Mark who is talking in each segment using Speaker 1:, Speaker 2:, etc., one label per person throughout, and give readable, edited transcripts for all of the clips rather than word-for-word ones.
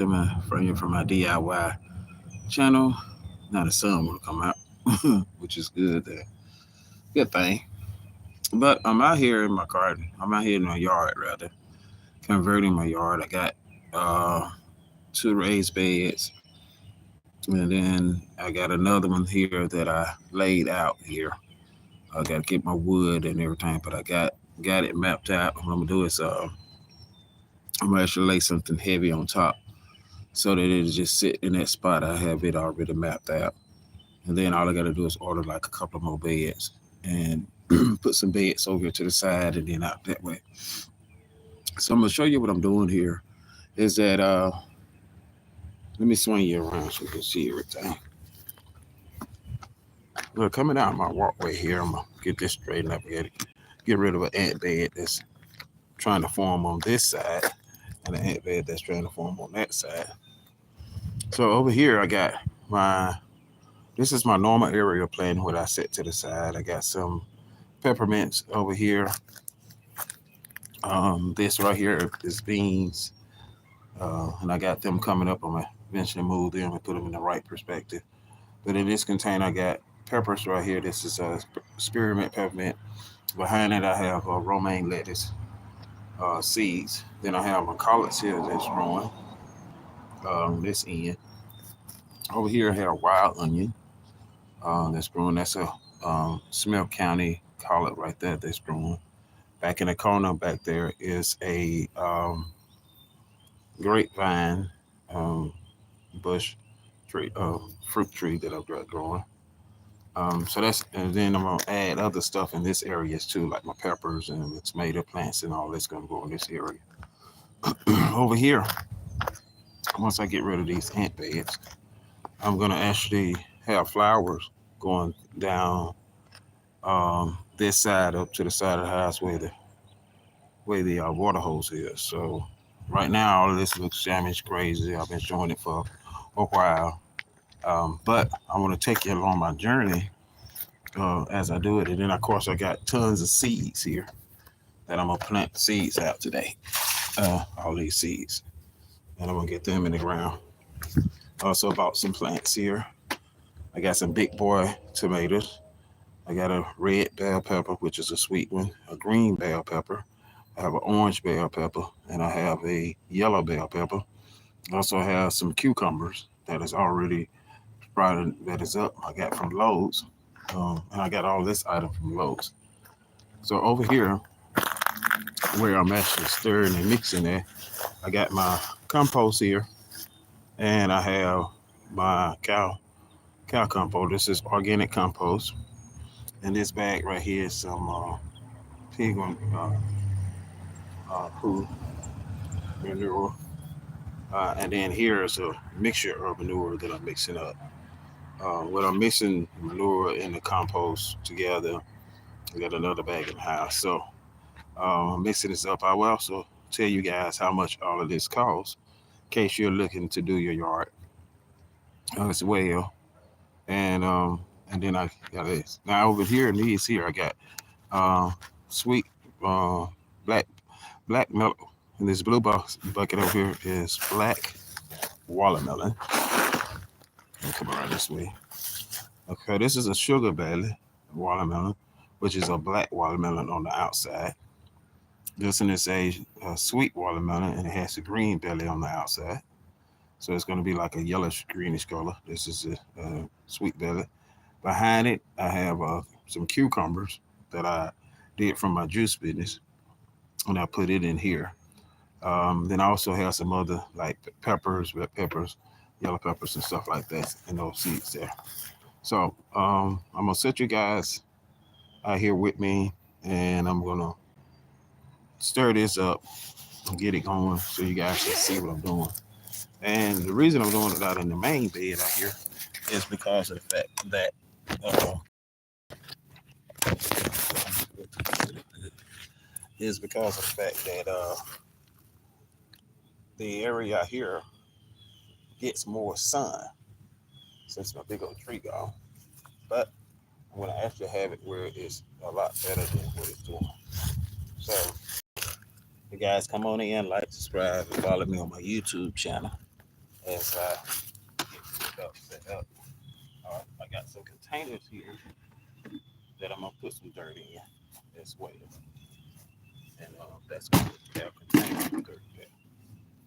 Speaker 1: from my DIY channel. Now the sun will come out, which is good. Good thing. But I'm out here in my garden. I'm out here in my yard rather, converting my yard. I got two raised beds, and then I got another one here that I laid out here. I got to get my wood and everything, but I got it mapped out. What I'm gonna do is I'm gonna actually lay something heavy on top so that it'll just sit in that spot. I have it already mapped out, and then all I got to do is order like a couple more beds and put some beds over here to the side and then out that way. So I'm gonna show you what I'm doing here. Is that let me swing you around so you can see everything. Look, coming out my walkway here, I'm gonna get this straightened up. Get rid of an ant bed that's trying to form on this side, and an ant bed that's trying to form on that side. So over here, I got my. This is my normal area planting what I set to the side. I got some peppermints over here. This right here is beans, and I got them coming up. I'm gonna eventually move them and put them in the right perspective. But in this container, I got peppers right here. This is a spearmint peppermint. Behind it, I have romaine lettuce seeds. Then I have my collards here that's growing. This end over here, I have wild onion that's growing. That's a Smith County collard right there that's growing. Back in the corner back there is a grapevine um, bush tree, fruit tree that I've got growing. So that's, and then I'm gonna add other stuff in this areas too, like my peppers and the tomato plants and all that's gonna go in this area. Over here, once I get rid of these ant beds, I'm gonna actually have flowers going down this side up to the side of the house where the water hose is. So right now, all of this looks damaged, crazy. I've been showing it for a while, but I want to take you along my journey as I do it. And then, of course, I got tons of seeds here that I'm gonna plant seeds out today. All these seeds, and I'm gonna get them in the ground. Also bought some plants here. I got some big boy tomatoes. I got a red bell pepper, which is a sweet one, a green bell pepper. I have an orange bell pepper, and I have a yellow bell pepper. I also have some cucumbers that is already sprouted, that is up. I got from Lowe's, and I got all this item from Lowe's. So over here, where I'm actually stirring and mixing it, I got my compost here, and I have my cow compost. This is organic compost, and this bag right here is some pig poo manure, and then here is a mixture of manure that I'm mixing up. When I'm mixing manure and the compost together, I got another bag in the house. So I'm mixing this up. I will also tell you guys how much all of this costs in case you're looking to do your yard as well. And and then I got this. Now over here in these here, I got sweet black melon. And this blue box bucket over here is black watermelon. Come around this way. Okay, this is a sugar belly watermelon, which is a black watermelon on the outside. This one is a sweet watermelon, and it has a green belly on the outside. So it's going to be like a yellowish greenish color. This is a sweet belly. Behind it, I have some cucumbers that I did from my juice business, and I put it in here. Then I also have some other like peppers, red peppers, yellow peppers, and stuff like that in those seeds there. So I'm gonna set you guys out here with me, and I'm gonna stir this up and get it going so you guys can see what I'm doing. And the reason I'm doing it out in the main bed out here is because of the fact that the area out here gets more sun since my big old tree gone. But I'm gonna actually have it where it's a lot better than what it's doing. So you guys come on in, like, subscribe, and follow me on my YouTube channel. as I get this stuff set up. I got some containers here that I'm gonna put some dirt in as well, and that's gonna have containers of dirt there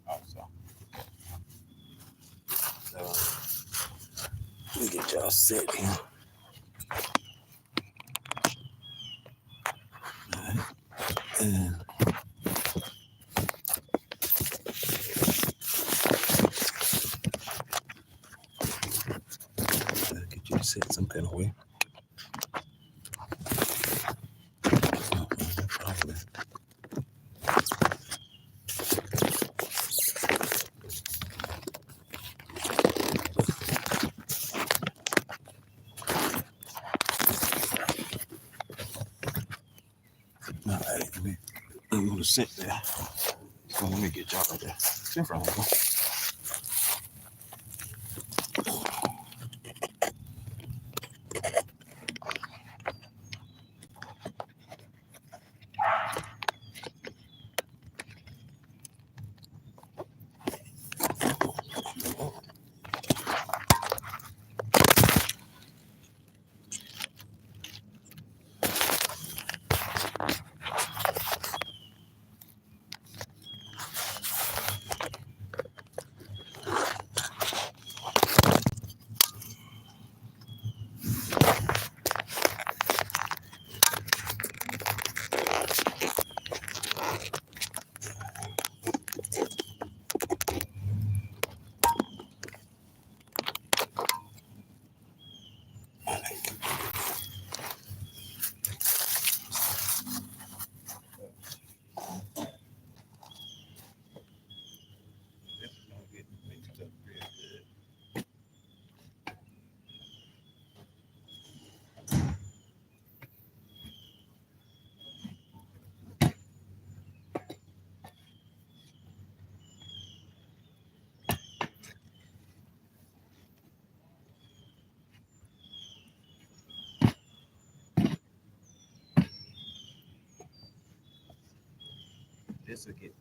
Speaker 1: also. So let me get y'all set here. And get you to set some kind of way. Probably. All right, I'm gonna sit there. So let me get y'all right there. Sit in front of me. This will get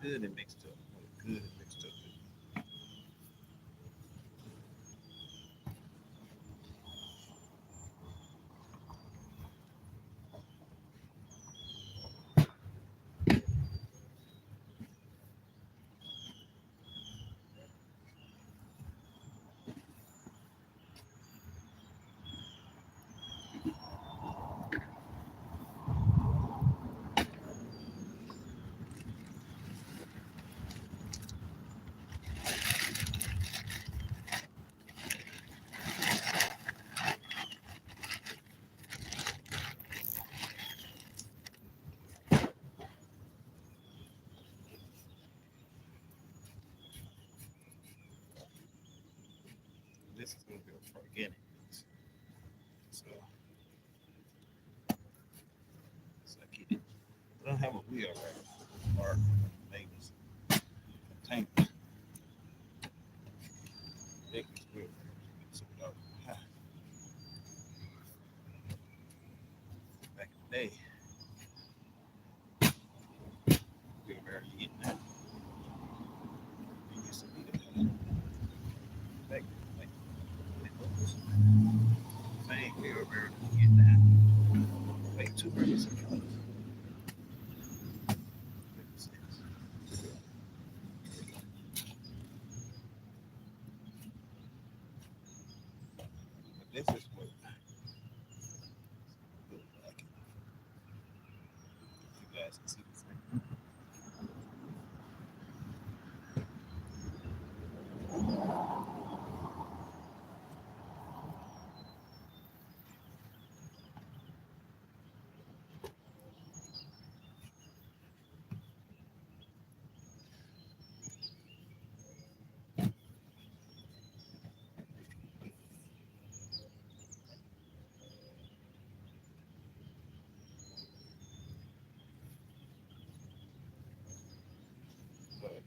Speaker 1: good and mixed up. Good and mixed up. This is going to be organic. So I get it. I don't have a wheel right or maybe tank. Big wheel. So back in the day, we were barely getting that. We used to be the back like same we were barely getting that. Like 2 burgers and colors. This is what look like. You guys can see the thing.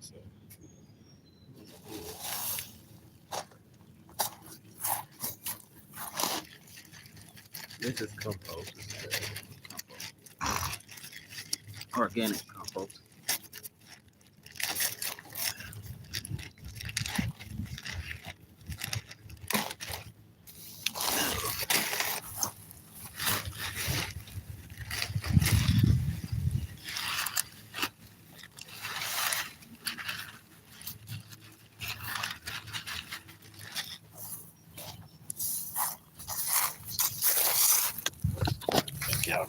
Speaker 1: So this is compost. This is compost. Organic compost.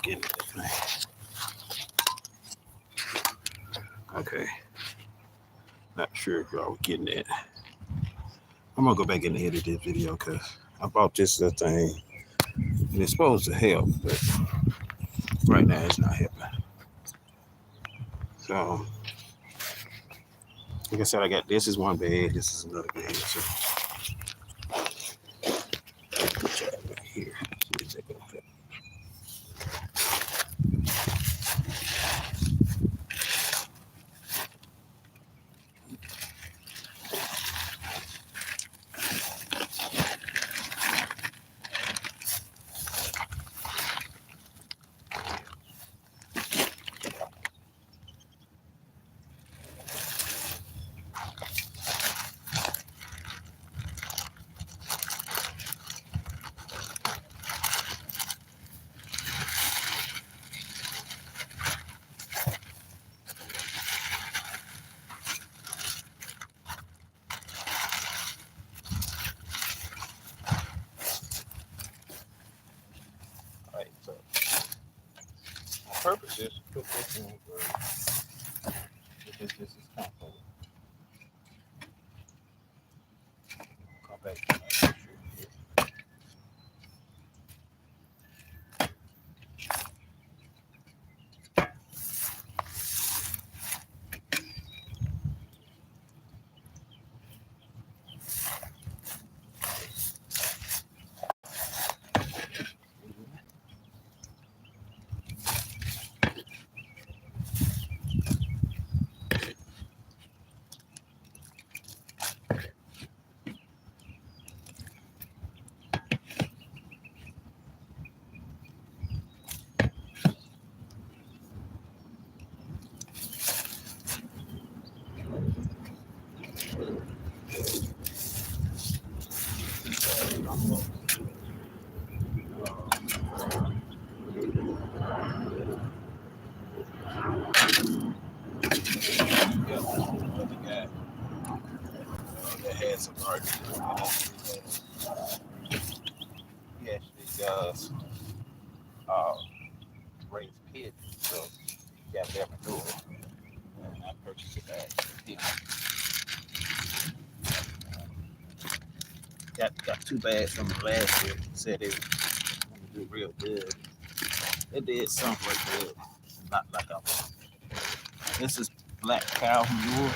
Speaker 1: getting it. Okay. Not sure if y'all were getting it. I'm gonna go back and edit this video because I bought this thing and it's supposed to help, but right now it's not helping. So, like I said, I got this is one bag, this is another bag. So, put y'all right here. See if they're gonna fit. All right, so my purpose is to put this in for this is compost. Come back to my picture here. Another guy that had some art. He actually does raise pigeons, so you got that manure. And I purchased it back from him. Got 2 bags from the last year. He said it was going to do real good. It did some work good, not like I was. This is black cow manure.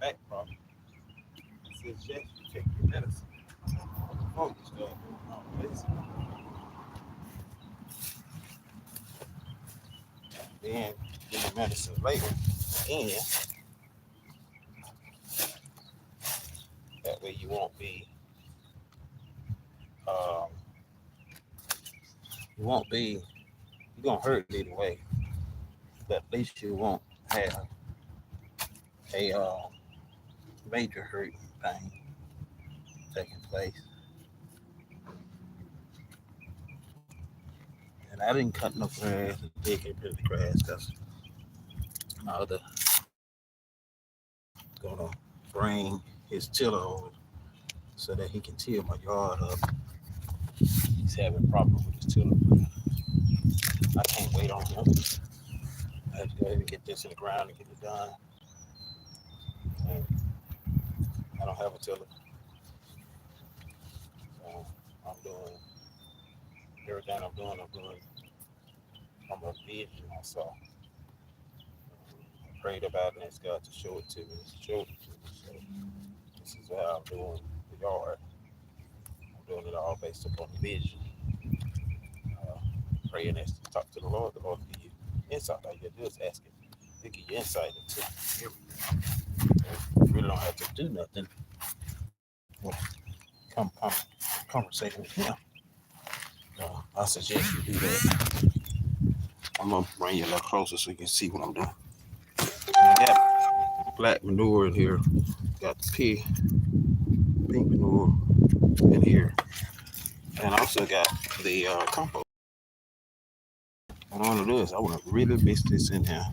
Speaker 1: Back problem. It says yes, you take your medicine. Before you start doing all this. Then get your medicine later. And that way you won't be you're gonna hurt it either way. But at least you won't have a major hurt thing taking place. And I didn't cut no grass and dig into the grass because my other gonna bring his tiller over so that he can till my yard up. He's having problems with his tiller. I can't wait on him. I have to go ahead and get this in the ground and get it done. And I don't have a tiller. So I'm doing everything I'm doing from a vision I saw. I prayed about it and asked God to show it to me. Show it to me. So this is how I'm doing the yard. I'm doing it all based upon the vision. Praying as to talk to the Lord will give you insight. All you gotta do is ask Him. He'll give you insight into everything. You really don't have to do nothing. Well, come conversate with Him. I suggest you do that. I'm gonna bring you a little closer so you can see what I'm doing. I got black manure in here. Got the pink manure in here, and I also got the compost. What I want to do is I want to really mix this in here.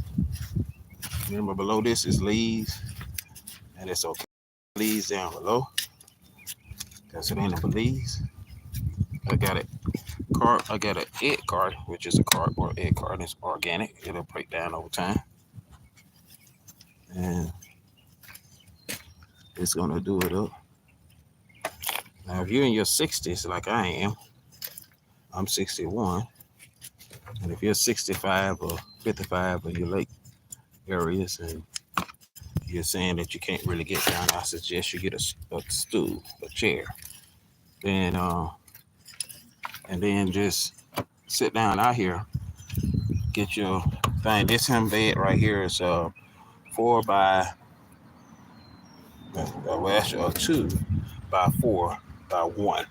Speaker 1: Remember, below this is leaves, and it's okay. Leaves down below, because it ain't no leaves. I got it. I got an egg card, which is a cardboard egg card. It's organic. It'll break down over time, and it's gonna do it up. Now, if you're in your 60s, like I am, I'm 61, and if you're 65 or 55 or your late areas, and you're saying that you can't really get down, I suggest you get a stool, a chair, then and then just sit down out here. Get your thing. This him bed right here is 4 by well, actually 2 by 4 by 1.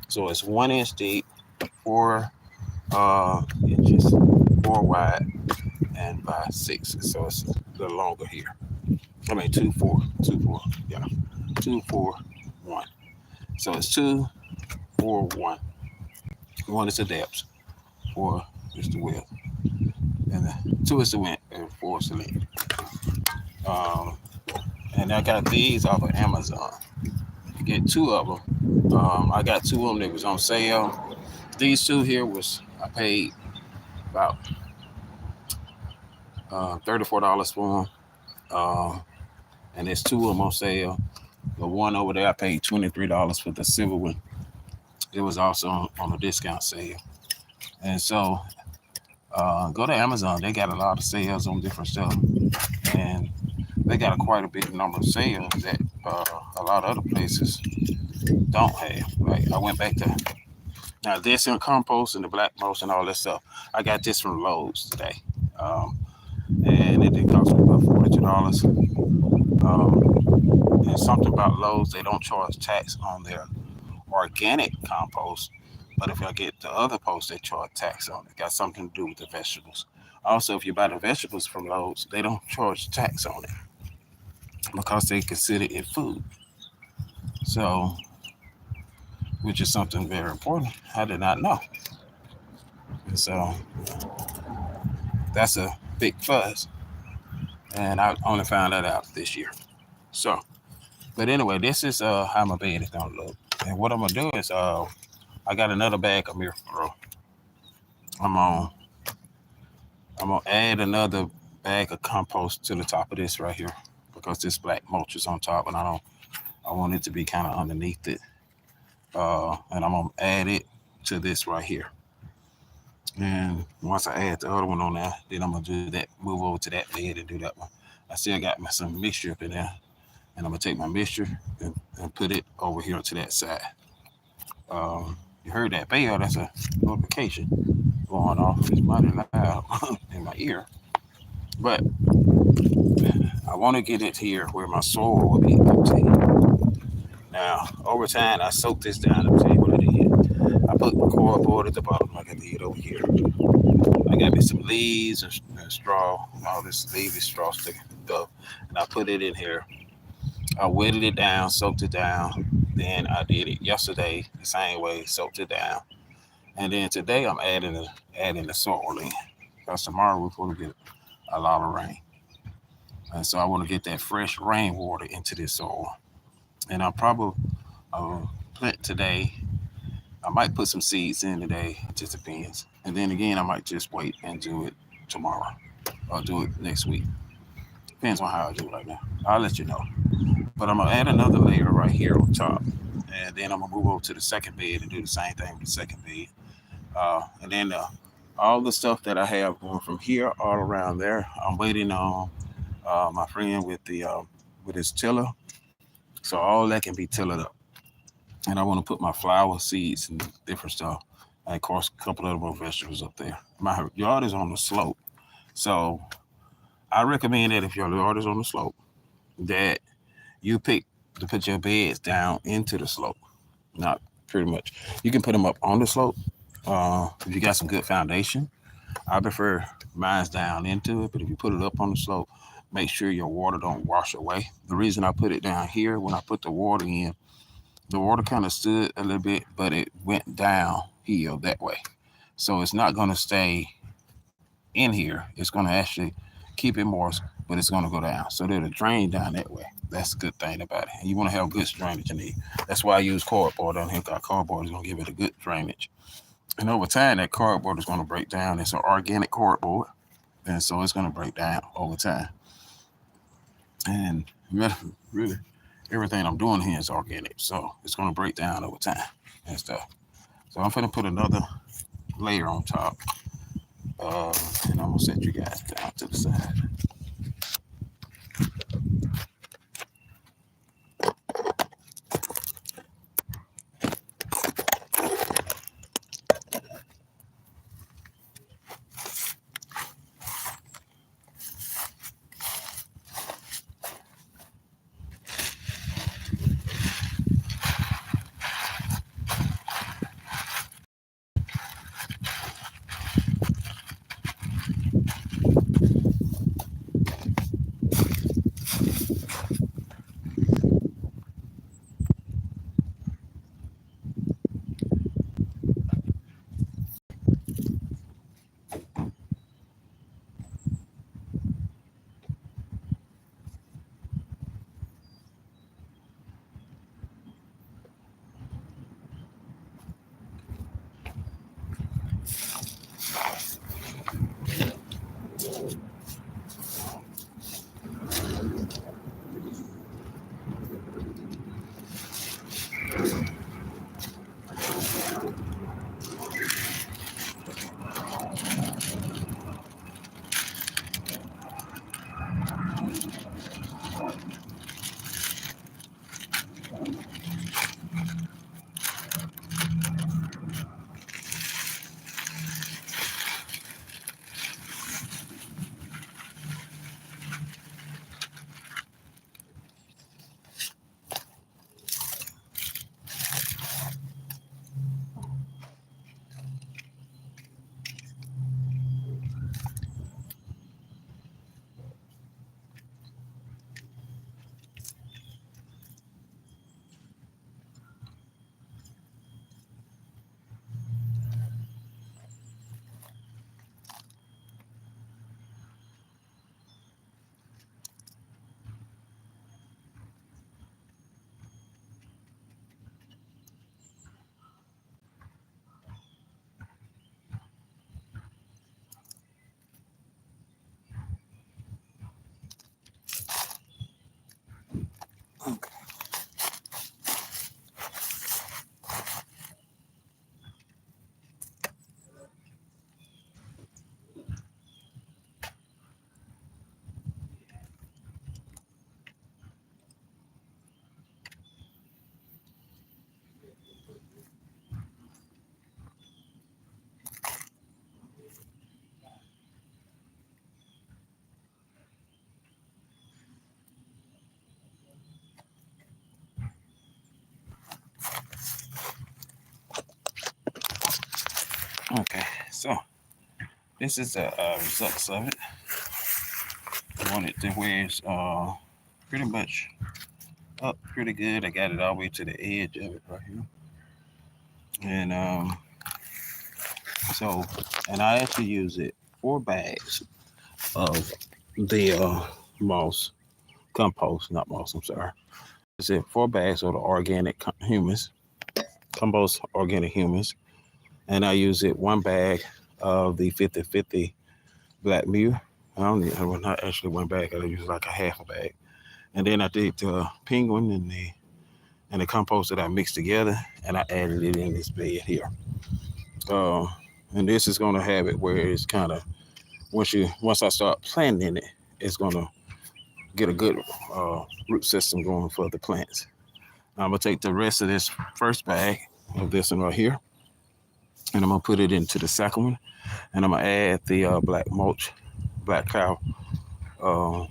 Speaker 1: So it's 1 inch deep, 4 inches, 4 wide, and by 6. So it's a little longer here. I mean 2 4 2 4. Yeah, 2 4 1. So it's 2 4 1. 1 is the depth, 4 is the width, and 2 is the width, and 4 is the length. And I got these off of Amazon. You get 2 of them. I got 2 of them that was on sale. These 2 here I paid about $34 for them. And there's 2 of them on sale. The one over there I paid $23 for the silver one. It was also on a discount sale. And so go to Amazon. They got a lot of sales on different stuff. And they got quite a big number of sales that a lot of other places don't have. Like I went back to now this and compost and the black mulch and all that stuff. I got this from Lowe's today, and it did cost me about $42. And something about Lowe's, they don't charge tax on their organic compost, but if I get the other post, they charge tax on it. Got something to do with the vegetables. Also, if you buy the vegetables from Lowe's, they don't charge tax on it because they consider it food. So, which is something very important. I did not know. And so, that's a big fuzz. And I only found that out this year. So, but anyway, this is how my bed is gonna look. And what I'm gonna do is I got another bag of Miracle-Gro. I'm gonna add another bag of compost to the top of this right here because this black mulch is on top, and I want it to be kind of underneath it. And I'm gonna add it to this right here. And once I add the other one on there, then I'm gonna do that. Move over to that bed and do that one. I still got some mixture up in there, and I'm gonna take my mixture and put it over here to that side. You heard that bell? That's a notification going off. It's mighty loud in my ear. But I want to get it here where my soil will be empty. Now, over time, I soaked this down. I'll tell you what I did. I put my cardboard at the bottom like I did over here. I got me some leaves and straw, all this leafy straw stuff, and I put it in here. I wetted it down, soaked it down. Then I did it yesterday the same way, soaked it down. And then today I'm adding the soil in. Because tomorrow we're going to get a lot of rain. And so I want to get that fresh rainwater into this soil. And I'll probably plant today. I might put some seeds in today. It just depends. And then again, I might just wait and do it tomorrow or do it next week. Depends on how I do it right now. I'll let you know. But I'm gonna add another layer right here on top, and then I'm gonna move over to the second bed and do the same thing with the second bed. And then all the stuff that I have going from here all around there, I'm waiting on my friend with his tiller, so all that can be tillered up. And I want to put my flower seeds and different stuff. And of course, a couple of more vegetables up there. My yard is on the slope, so I recommend that if your yard is on the slope, that you pick to put your beds down into the slope. Not pretty much. You can put them up on the slope if you got some good foundation. I prefer mine's down into it, but if you put it up on the slope, make sure your water don't wash away. The reason I put it down here, when I put the water in, the water kind of stood a little bit, but it went downhill that way. So it's not going to stay in here. It's going to actually keep it moist, but it's going to go down. So it'll drain down that way. That's a good thing about it. And you want to have good drainage in it. That's why I use cardboard on here, because cardboard is going to give it a good drainage. And over time, that cardboard is going to break down. It's an organic cardboard, and so it's going to break down over time. And really, everything I'm doing here is organic, so it's going to break down over time and stuff. So I'm going to put another layer on top, and I'm going to set you guys down to the side. Okay. Okay. So this is the results of it. I want it to where it's pretty much up pretty good. I got it all the way to the edge of it right here. And so, and I actually use it 4 bags of the moss, compost, not moss, I'm sorry. Is it 4 bags of the organic humus, Compost organic humus, and I use it 1 bag of the 50/50 black meal. I don't need, well, not actually 1 bag. I use like a half a bag, and then I did the penguin and the compost that I mixed together, and I added it in this bed here. Uh, and this is gonna have it where it's kind of once I start planting it, it's gonna get a good root system going for the plants. I'm gonna take the rest of this first bag of this one right here, and I'm gonna put it into the second one, and I'm gonna add the black mulch, black cow, uh,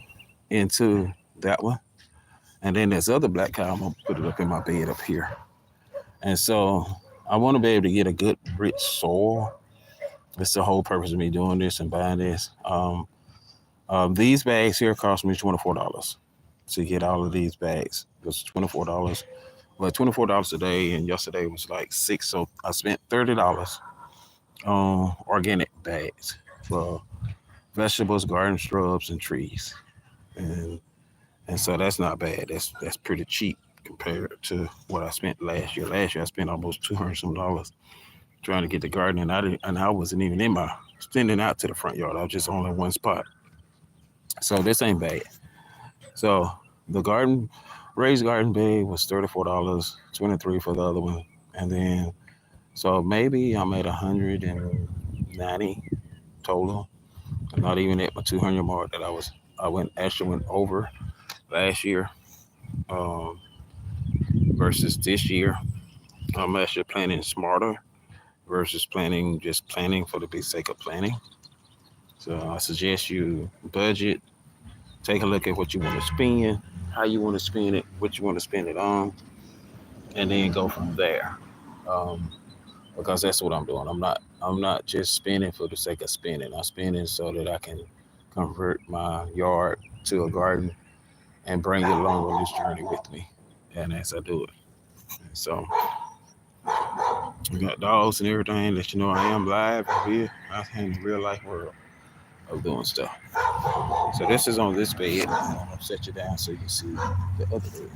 Speaker 1: into that one, and then this other black cow, I'm gonna put it up in my bed up here. And so I want to be able to get a good rich soil. That's the whole purpose of me doing this and buying this. These bags here cost me $24 to get all of these bags. It was $24. Well, $24 a day, and yesterday was like $6. So I spent $30 on organic bags for vegetables, garden shrubs, and trees. And and so that's not bad. That's pretty cheap compared to what I spent last year. Last year I spent almost $200 some trying to get the garden, and I wasn't even in my extending out to the front yard. I was just only in one spot. So this ain't bad. So the raised garden bed was $34, 23 for the other one, and then so maybe I'm at 190 total. I'm not even at my 200 mark that I went over last year um, versus this year. I'm actually planning smarter versus planning for the big sake of planning. So I suggest you budget, take a look at what you want to spend, how you want to spend it, what you want to spend it on, and then go from there. Um, because that's what I'm doing. I'm not just spending for the sake of spending. I'm spending so that I can convert my yard to a garden and bring it along on this journey with me. And as I do it. So we got dogs and everything that I am live here out in the real life world of doing stuff. So this is on this bed. I'm gonna set you down so you can see the other bed.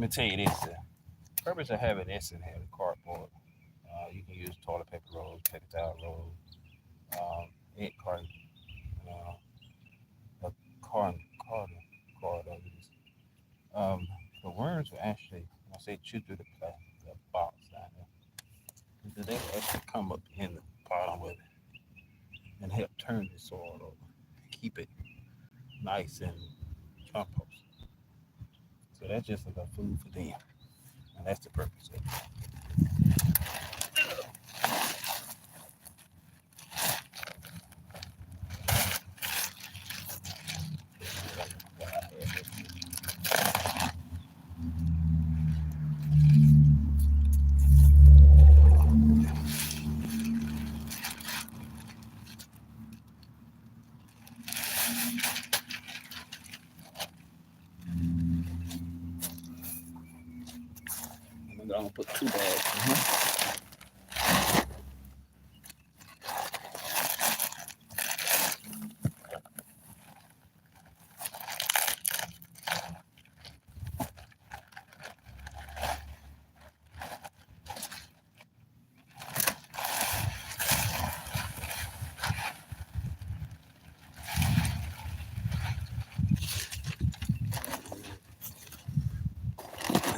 Speaker 1: me tell you this. The purpose of having this in here, the cardboard, you can use toilet paper rolls, paper towel rolls, egg carton, uh, a carton card of these. Um, the worms will actually, when I say chew through the box down there, they will actually come up in the bottom with it and help turn the soil over, keep it nice and compost. So that's just enough food for them, and that's the purpose of it. I'm gonna put 2 bags in here.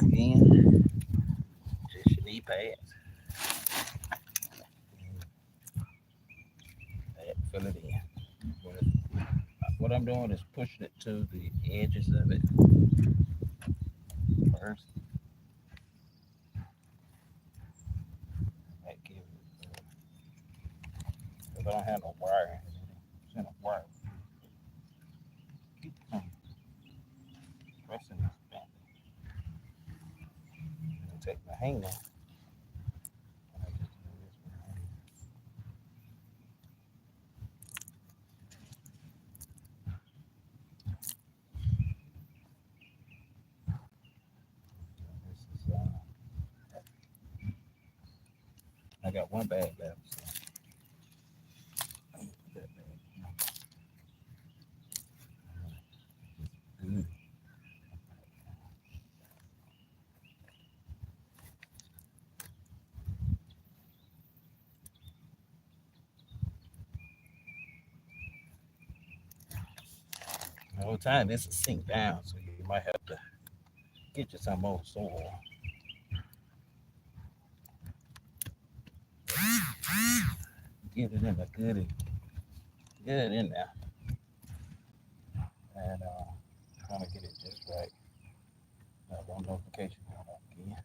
Speaker 1: Again, just your knee pads. Fill it in. What I'm doing is pushing it to the edges of it first. That gives it, because I don't have no wire. It's in a wire. Keep pressing this back. And take my hanger. I got 1 bag left. So put that bag in. Good. The whole time this will sink down, so you might have to get you some more soil. Get it in there good in there. And trying to get it just right. That one notification going off again.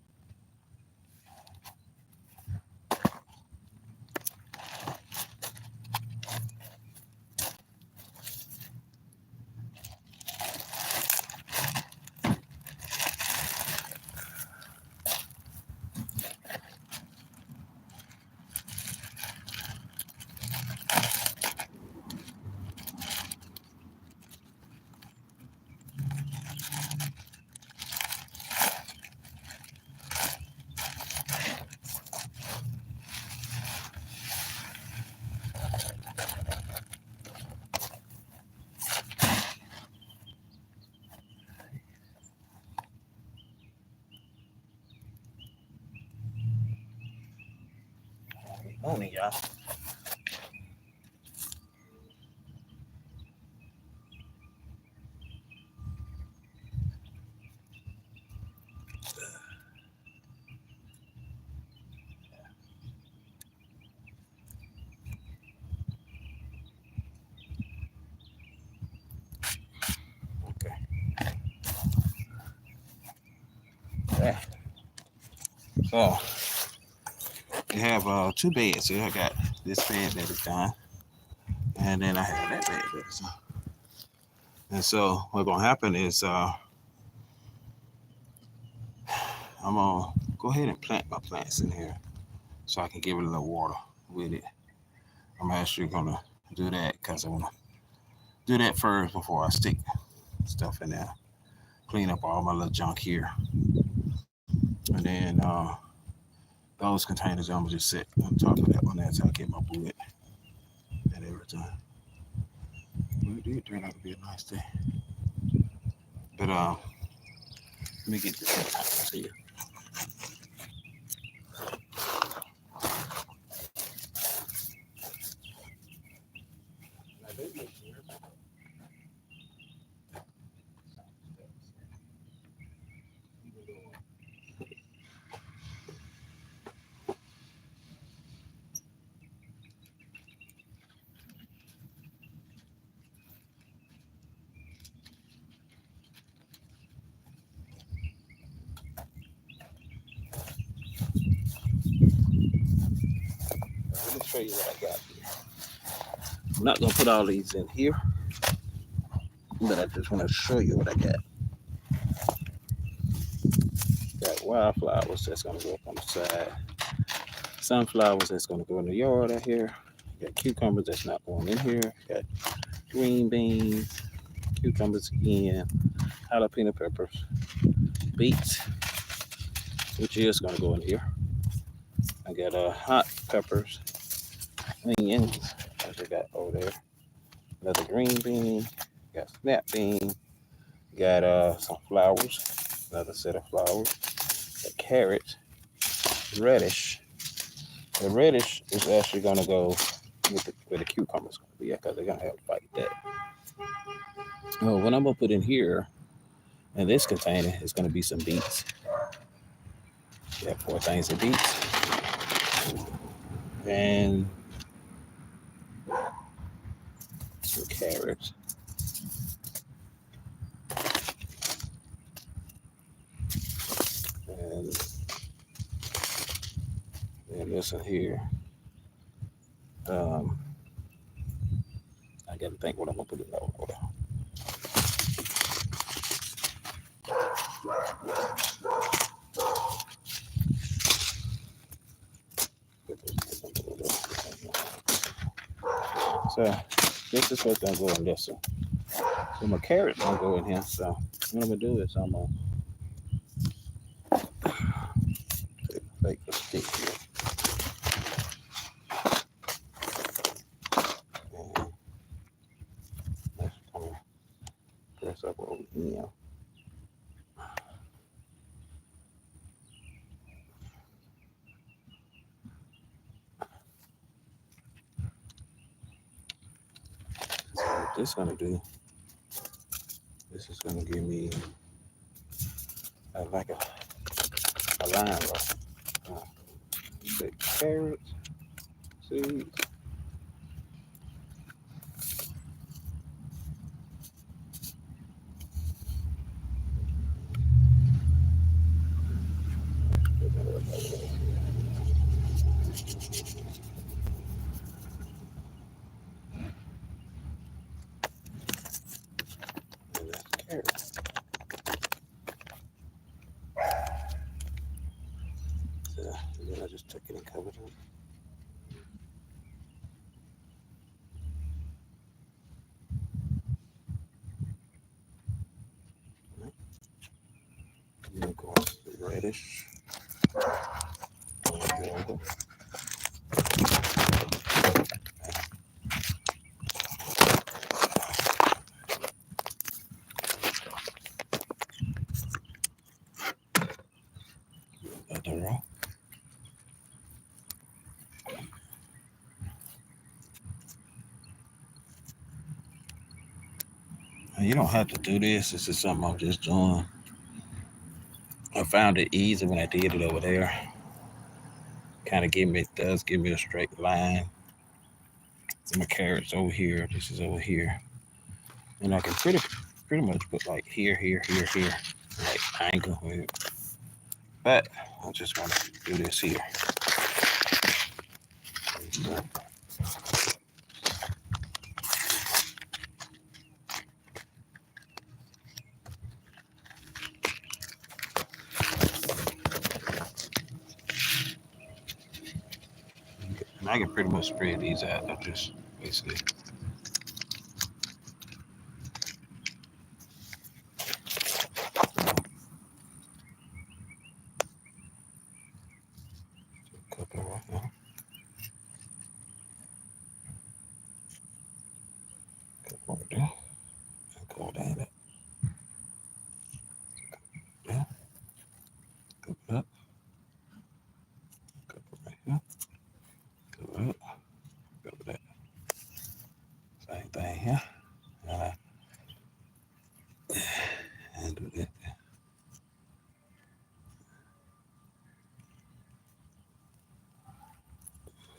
Speaker 1: Morning, y'all. Okay. Yeah. So you have 2 beds here. I got this bed that is done, and then I have that bed that is done. And so what's gonna happen is I'm gonna go ahead and plant my plants in here so I can give it a little water with it. I'm actually gonna do that because I wanna do that first before I stick stuff in there. Clean up all my little junk here, and then those containers I'm gonna just set on top of that one there until I get my wood and everything. But it did turn out to be a nice day. But me get this one out to you. Let me show you what I got here. I'm not gonna put all these in here, but I just want to show you what I got. Got wildflowers that's gonna go up on the side. Sunflowers that's gonna go in the yard out here. Got cucumbers that's not going in here. Got green beans, cucumbers again, jalapeno peppers, beets, which is gonna go in here. I got hot peppers, onions, as I got over there. Another green bean, got snap bean, got some flowers, another set of flowers, got carrots, radish. The radish is actually gonna go with where the cucumbers gonna be at because they're gonna have to fight that. Oh, what I'm gonna put in here in this container is gonna be some beets. Got 4 things of beets and some carrots. And this one here. I gotta think what I'm gonna put in that order. So this is what's gonna go in this one. So my carrots gonna go in here. So what I'm gonna do is I'm gonna take the stick here. And let's kind of press up over here. So what this is gonna do, this is gonna give me like a line roll. Take carrots, seeds. And that's carrots. So, and then I just took it and covered it. And then of course the radish. You don't have to do this. This is something I'm just doing. I found it easy when I did it over there. Kind of does give me a straight line. So my carrots over here. This is over here, and I can pretty much put like here, like angle with it. But I just want to do this here. And I can pretty much spread these out. I just basically. Couple right now. Couple right there. And go down it. Yeah. Go up. Go with that. Same thing here. And do that.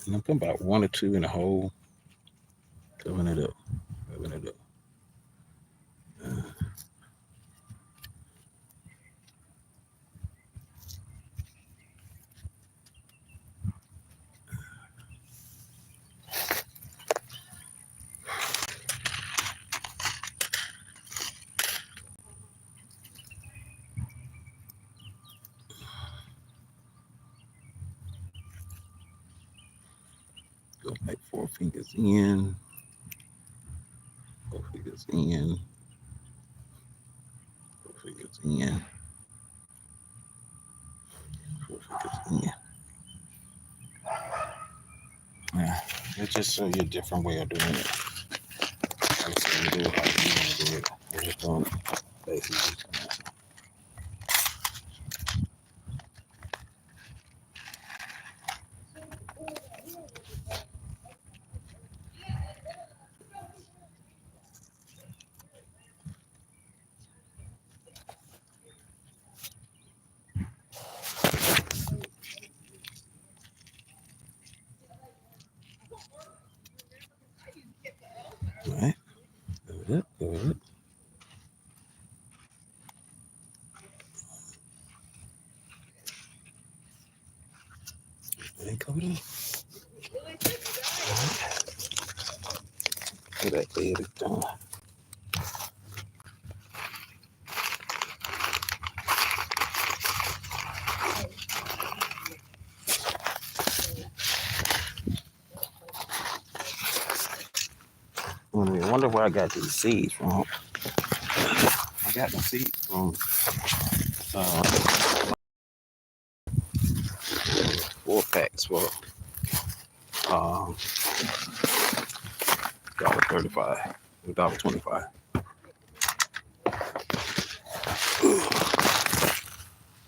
Speaker 1: And I'm putting about 1 or 2 in the hole. Covering it up. Covering it up. Go like 4 fingers in. 4 fingers in. 4 fingers in. 4 fingers in. Yeah, it's just so you a different way of doing it. Like I said, you do it how you want to do it. We're just doing basically. All right, go it, go it. And cover it. Get that lid is done. I wonder where I got these seeds from. I got the seeds from 4 packs for $1.35, $1.25.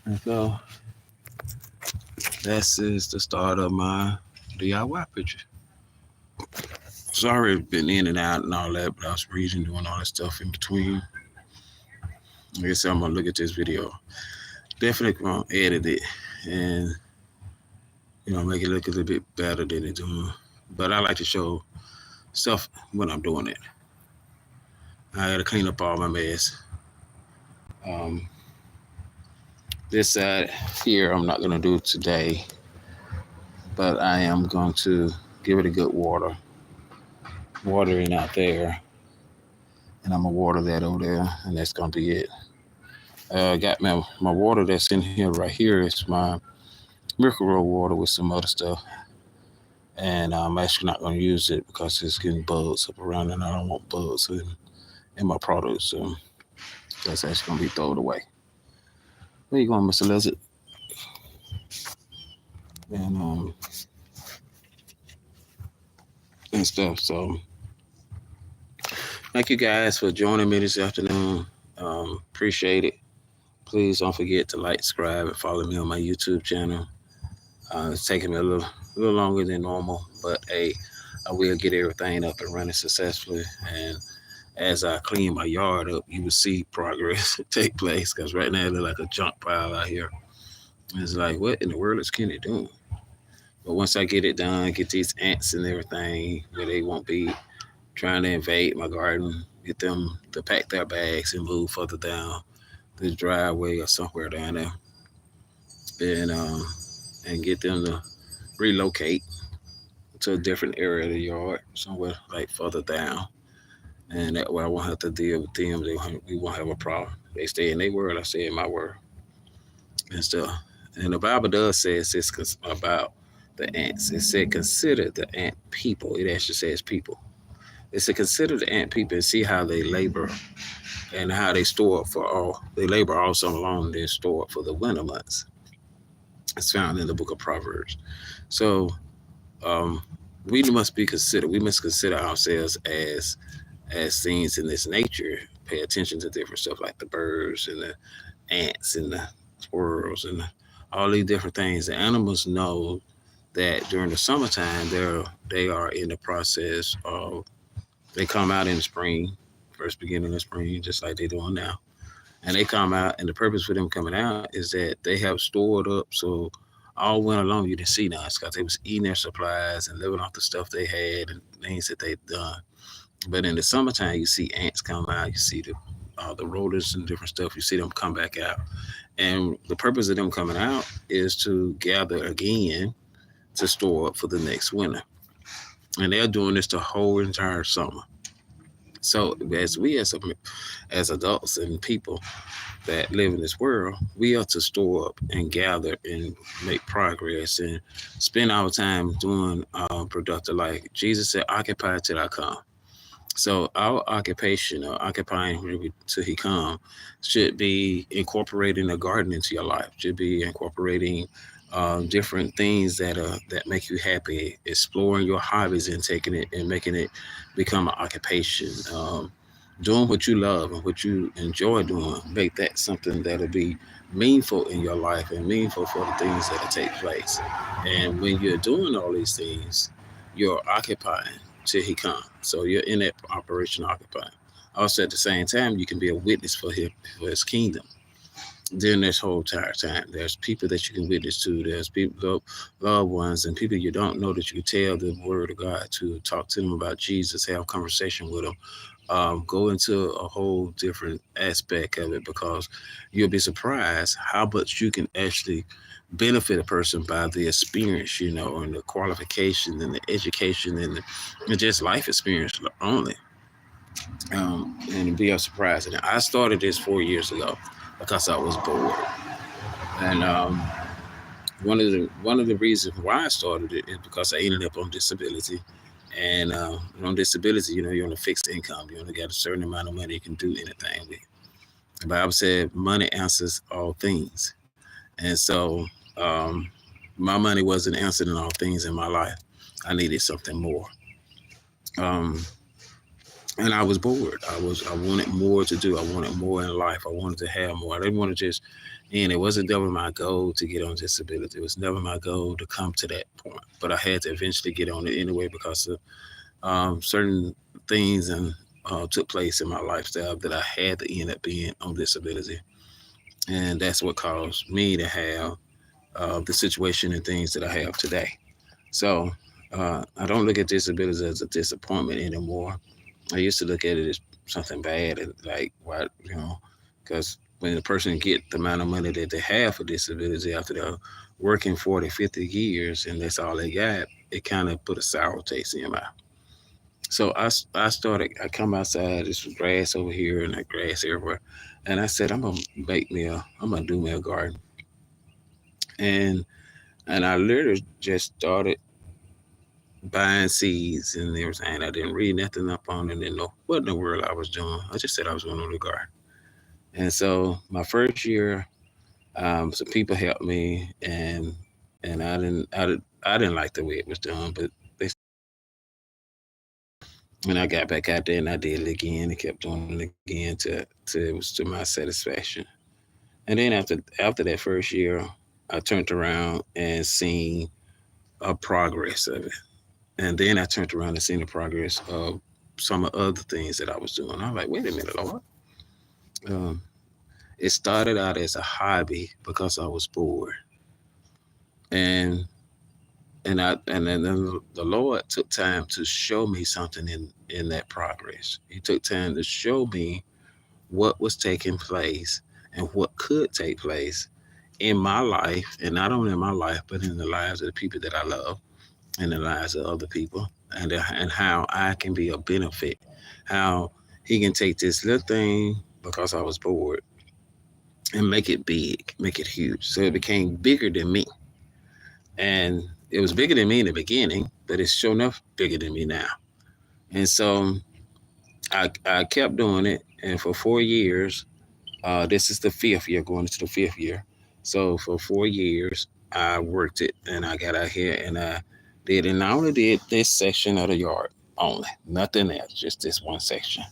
Speaker 1: And so this is the start of my DIY picture. Sorry, been in and out and all that, but I was reading, doing all that stuff in between. Like I said, I'm gonna look at this video. Definitely gonna edit it and make it look a little bit better than it's doing. But I like to show stuff when I'm doing it. I gotta clean up all my mess. This side here I'm not gonna do today, but I am going to give it a good watering out there, and I'm gonna water that over there, and that's gonna be it. I got my water that's in here right here is my Miracle Road water with some other stuff, and I'm actually not gonna use it because it's getting bugs up around, and I don't want bugs in my produce, so that's actually gonna be thrown away. Where you going, Mr. Lizard? And stuff. So thank you guys for joining me this afternoon. Appreciate it. Please don't forget to like, subscribe, and follow me on my YouTube channel. It's taking me a little longer than normal, but hey, I will get everything up and running successfully. And as I clean my yard up, you will see progress take place, because right now it looks like a junk pile out here. It's like, what in the world is Kenny doing? But once I get it done, get these ants and everything where they won't be trying to invade my garden, get them to pack their bags and move further down the driveway or somewhere down there, and get them to relocate to a different area of the yard, somewhere like further down, and that way I won't have to deal with them. We won't have a problem. They stay in their world, I stay in my world, and stuff. And the Bible does say it's about the ants. It said consider the ant people. It actually says people. It's to consider the ant people and see how they labor and how they store up they labor all summer long, they store up for the winter months. It's found in the book of Proverbs. So we must consider ourselves as things in this nature. Pay attention to different stuff like the birds and the ants and the squirrels and all these different things. The animals know that during the summertime they are in the process of, they come out in the spring, first beginning of spring, just like they're doing now. And they come out, and the purpose for them coming out is that they have stored up, so all winter long you didn't see none because they was eating their supplies and living off the stuff they had and things that they've done. But in the summertime, you see ants come out, you see the rollers and different stuff. You see them come back out, and the purpose of them coming out is to gather again to store up for the next winter. And they're doing this the whole entire summer. So as we as adults and people that live in this world, we are to store up and gather and make progress and spend our time doing productive. Like Jesus said, "Occupy till I come." So our occupation or occupying till he come should be incorporating a garden into your life. Should be incorporating different things that make you happy. Exploring your hobbies and taking it and making it become an occupation. Doing what you love and what you enjoy doing. Make that something that'll be meaningful in your life and meaningful for the things that'll take place. And when you're doing all these things, you're occupying till he comes. So you're in that operation occupying. Also, at the same time, you can be a witness for his kingdom during this whole entire time. There's people that you can witness to. There's people, loved ones, and people you don't know that you can tell the word of God to, talk to them about Jesus, have a conversation with them, go into a whole different aspect of it, because you'll be surprised how much you can actually benefit a person by the experience, and the qualification and the education and just life experience only. And be a surprise. And I started this 4 years ago because I was bored. And one of the reasons why I started it is because I ended up on disability. And on disability, you're on a fixed income. You only got a certain amount of money you can do anything with. The Bible said money answers all things. And so um, my money wasn't answering all things in my life. I needed something more. Um, and I was bored. I wanted more to do. I wanted more in life. I wanted to have more. I didn't want to just, and it wasn't never my goal to get on disability. It was never my goal to come to that point. But I had to eventually get on it anyway because of certain things and took place in my lifestyle that I had to end up being on disability. And that's what caused me to have the situation and things that I have today. So I don't look at disability as a disappointment anymore. I used to look at it as something bad and like, why, because when a person get the amount of money that they have for disability after they're working 40, 50 years and that's all they got, it kind of put a sour taste in your mouth. So I come outside, there's grass over here and that grass everywhere. And I said, I'm gonna do me a garden. And I literally just started buying seeds and everything. I didn't read nothing up on it, didn't know what in the world I was doing. I just said I was going to do the garden. And so my first year, some people helped me, and I didn't like the way it was done, but they, and I got back out there and I did it again and kept doing it again to it was to my satisfaction. And then after that first year, I turned around and seen a progress of it. And then I turned around and seen the progress of some of the other things that I was doing. I'm like, wait a minute, Lord. Um, it started out as a hobby because I was bored, and then the Lord took time to show me something in that progress. He took time to show me what was taking place and what could take place in my life, and not only in my life, but in the lives of the people that I love, in the lives of other people, and how I can be a benefit, how he can take this little thing because I was bored and make it big, make it huge. So it became bigger than me. And it was bigger than me in the beginning, but it's sure enough bigger than me now. And so I kept doing it. And for 4 years, this is the fifth year, going into the fifth year. So for 4 years, I worked it and I got out here and I did, and I only did this section of the yard only, nothing else, just this one section.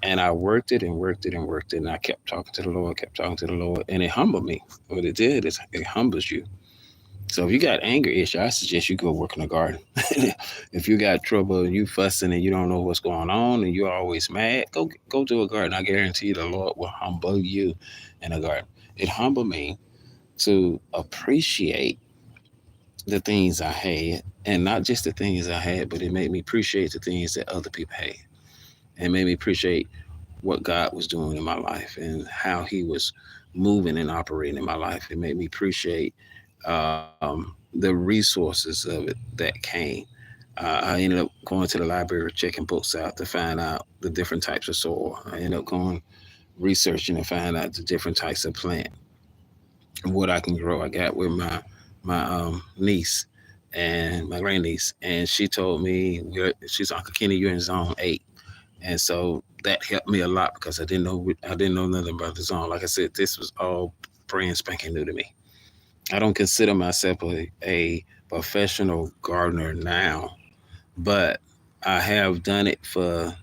Speaker 1: And I worked it and worked it and worked it. And I kept talking to the Lord, kept talking to the Lord, and it humbled me. What it did is it humbles you. So if you got anger issue, I suggest you go work in the garden. If you got trouble, you fussing and you don't know what's going on, and you're always mad, go to a garden. I guarantee you the Lord will humble you in a garden. It humbled me to appreciate the things I had, and not just the things I had, but it made me appreciate the things that other people had. It made me appreciate what God was doing in my life and how He was moving and operating in my life. It made me appreciate the resources of it that came. I ended up going to the library, checking books out to find out the different types of soil. I ended up going researching and find out the different types of plant and what I can grow. I got with my niece and my grandniece, and she told me she's Uncle Kenny, you're in zone 8, and so that helped me a lot because I didn't know nothing about the zone. Like I said, this was all brand spanking new to me. I don't consider myself a professional gardener now, but I have done it for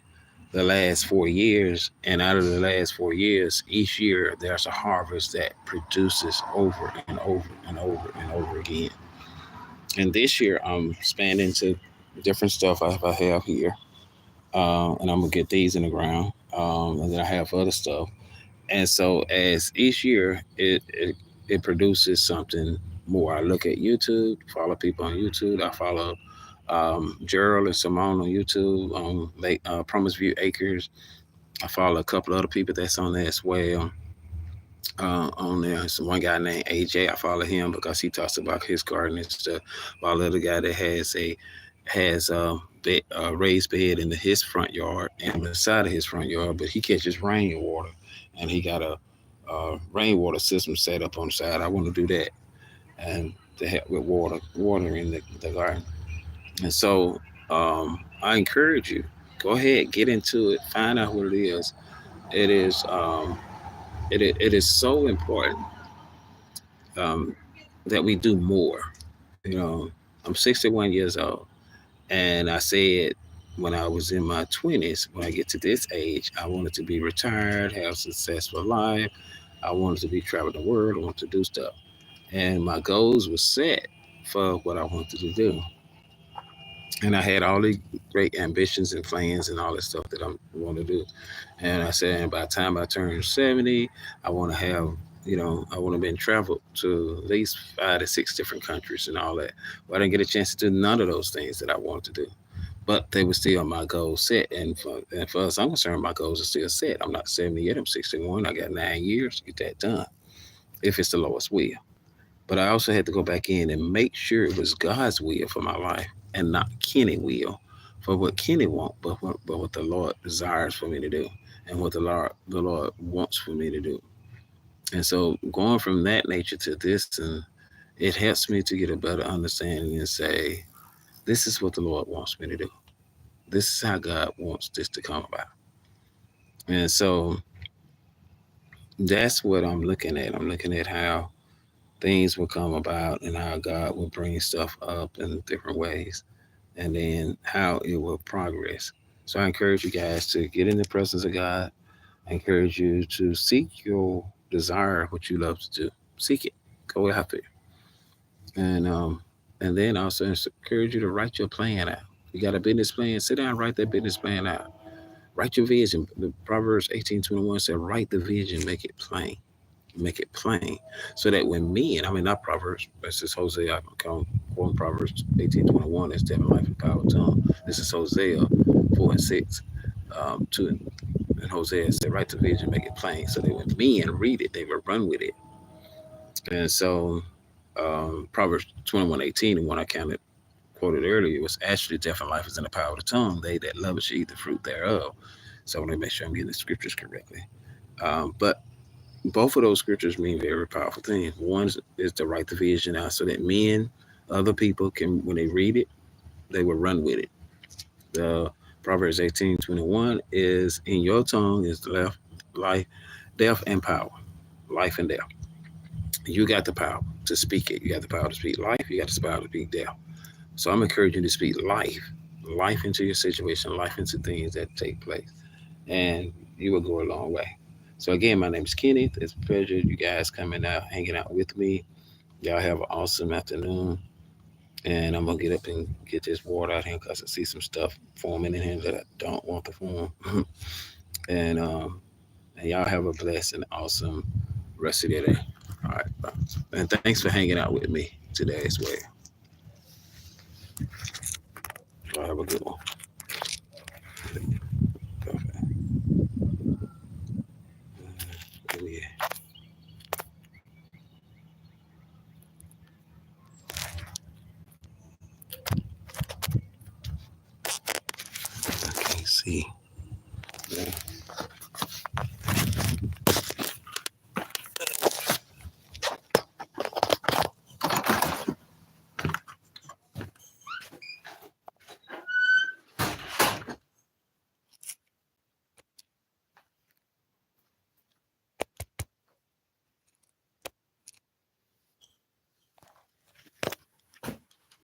Speaker 1: the last 4 years. And out of the last 4 years, each year there's a harvest that produces over and over and over and over again. And this year I'm expanding to different stuff I have here. And I'm going to get these in the ground. And then I have other stuff. And so as each year it produces something more. I look at YouTube, follow people on YouTube. I follow Gerald and Simone on YouTube on Promise View Acres. I follow a couple other people that's on there as well. On there, so one guy named AJ. I follow him because he talks about his garden and stuff. While the other guy that has raised bed in his front yard and beside of his front yard, but he catches rainwater, and he got a rainwater system set up on the side. I want to do that and to help with watering the garden. And so I encourage you, go ahead, get into it, find out what it is. It is it is so important um, that we do more. You know, I'm 61 years old, and I said when I was in my 20s, when I get to this age, I wanted to be retired, have a successful life. I wanted to be traveling the world. I wanted to do stuff, and my goals were set for what I wanted to do. And I had all these great ambitions and plans and all this stuff that I want to do. And I said, and by the time I turn 70, I want to have, I want to be traveled to at least 5 to 6 different countries and all that. But I didn't get a chance to do none of those things that I wanted to do. But they were still my goals set. And for us, I'm concerned, my goals are still set. I'm not 70 yet. I'm 61. I got 9 years to get that done if it's the Lord's will. But I also had to go back in and make sure it was God's will for my life and not Kenny will for what Kenny want, but what the Lord desires for me to do and what the Lord wants for me to do. And so going from that nature to this, and it helps me to get a better understanding and say, this is what the Lord wants me to do. This is how God wants this to come about. And so that's what I'm looking at. I'm looking at how things will come about and how God will bring stuff up in different ways and then how it will progress. So I encourage you guys to get in the presence of God. I encourage you to seek your desire, what you love to do. Seek it. Go after it. And then also encourage you to write your plan out. You got a business plan, sit down and write that business plan out. Write your vision. The Proverbs 18:21 said, write the vision, make it plain. Make it plain. So that when men, I mean not Proverbs, this is Hosea, I quote Proverbs 18:21, that's death and life and power tongue. This is Hosea 4 and 6. 2 and Hosea said, write the vision, make it plain. So that when men read it, they will run with it. And so Proverbs 21:18, the one I quoted earlier, was actually death and life is in the power of the tongue. They that love it shall eat the fruit thereof. So I want to make sure I'm getting the scriptures correctly. But both of those scriptures mean very powerful things. One is to write the vision out so that men, other people can, when they read it, they will run with it. The Proverbs 18:21 is in your tongue is life, death, and power. Life and death. You got the power to speak it. You got the power to speak life. You got the power to speak death. So I'm encouraging you to speak life into your situation, life into things that take place, and you will go a long way. So again, my name is Kenny. It's a pleasure you guys coming out, hanging out with me. Y'all have an awesome afternoon. And I'm gonna get up and get this water out here because I see some stuff forming in here that I don't want to form. and and y'all have a blessed and awesome rest of your day. All right, bye. And thanks for hanging out with me today as well. Y'all have a good one. Perfect. Oh yeah. I can't see.